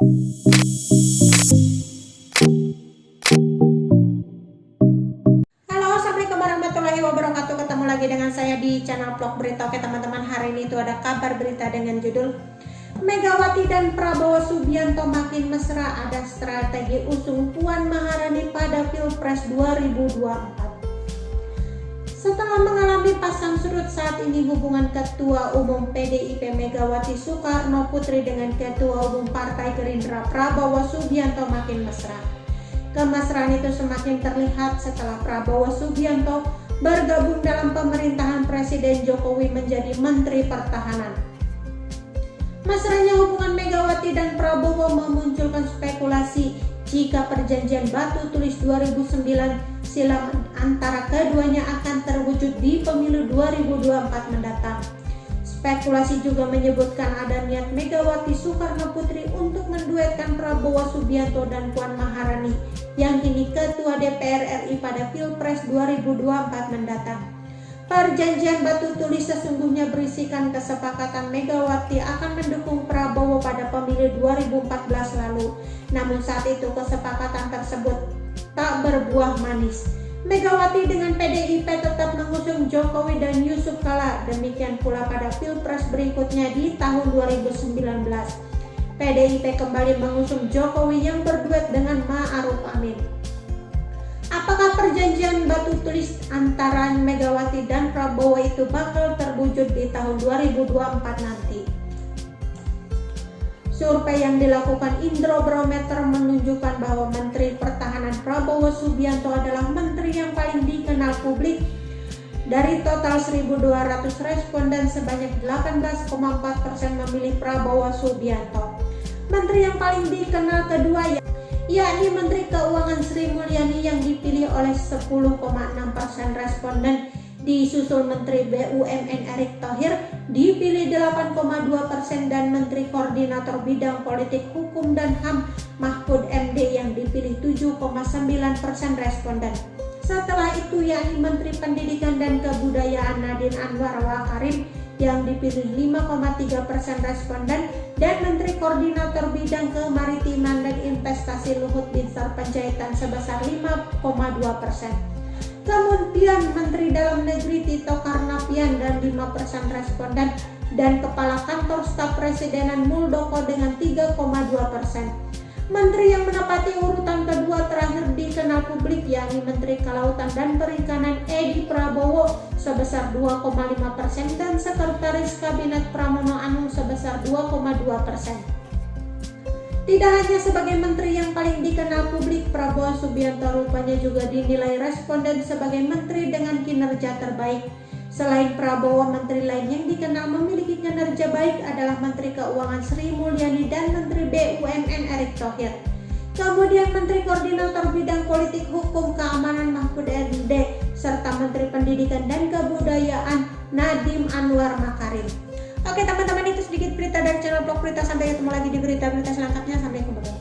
Halo, assalamualaikum warahmatullahi wabarakatuh. Ketemu lagi dengan saya di channel vlog berita. Oke teman-teman, hari ini itu ada kabar berita dengan judul Megawati dan Prabowo Subianto makin mesra, ada strategi usung Puan Maharani pada Pilpres 2024. Setelah mengalami pasang surut, saat ini hubungan Ketua Umum PDIP Megawati Soekarno Putri dengan Ketua Umum Partai Gerindra Prabowo Subianto makin mesra. Kemesraan itu semakin terlihat setelah Prabowo Subianto bergabung dalam pemerintahan Presiden Jokowi menjadi Menteri Pertahanan. Mesranya hubungan Megawati dan Prabowo memunculkan spekulasi jika perjanjian batu tulis 2009 silam antara keduanya akan terwujud di pemilu 2024 mendatang. Spekulasi juga menyebutkan ada niat Megawati Soekarno Putri untuk menduetkan Prabowo Subianto dan Puan Maharani yang kini Ketua DPR RI pada Pilpres 2024 mendatang. Perjanjian batu tulis sesungguhnya berisikan kesepakatan Megawati akan mendukung Prabowo pada pemilu 2014 lalu. Namun saat itu kesepakatan tersebut tak berbuah manis. Megawati dengan PDIP tetap mengusung Jokowi dan Yusuf Kala, demikian pula pada Pilpres berikutnya di tahun 2019. PDIP kembali mengusung Jokowi yang berduet dengan Ma'ruf Amin. Apakah perjanjian batu tulis antara Megawati dan Prabowo itu bakal terwujud di tahun 2024 nanti? Survei yang dilakukan Indrobarometer menunjukkan bahwa Menteri Pertahanan Prabowo Subianto adalah menteri yang paling dikenal publik. Dari total 1.200 responden, sebanyak 18,4% memilih Prabowo Subianto. Menteri yang paling dikenal kedua yakni Menteri Keuangan Sri Mulyani yang dipilih oleh 10,6% responden, disusul Menteri BUMN Erick Thohir dipilih 8,2% dan Menteri Koordinator Bidang Politik Hukum dan HAM Mahfud MD yang dipilih 7,9% responden. Setelah itu yakni Menteri Pendidikan dan Kebudayaan Nadine Anwar Makarim yang dipilih 5,3% responden dan Menteri Koordinator Bidang Kemaritiman dan Investasi Luhut Binsar Panjaitan sebesar 5,2%. Kemudian Menteri Dalam Negeri Tito Karnavian dan 5% responden dan Kepala Kantor Staf Presidenan Muldoko dengan 3,2%. Menteri yang menempati urutan kedua terakhir dikenal publik yakni Menteri Kelautan dan Perikanan Edi Prabowo sebesar 2,5% dan Sekretaris Kabinet Pramono Anung sebesar 2,2%. Tidak hanya sebagai menteri yang paling dikenal publik, Prabowo Subianto rupanya juga dinilai responden sebagai menteri dengan kinerja terbaik. Selain Prabowo, menteri lain yang dikenal memiliki kinerja baik adalah Menteri Keuangan Sri Mulyani dan Menteri BUMN Erick Thohir. Kemudian Menteri Koordinator Bidang Politik Hukum Keamanan Mahfud MD serta Menteri Pendidikan dan Kebudayaan Nadiem Anwar Makarim. Oke teman-teman, itu sedikit berita dari channel Vlog Berita. Sampai ketemu lagi di berita-berita selanjutnya. Sampai ketemu.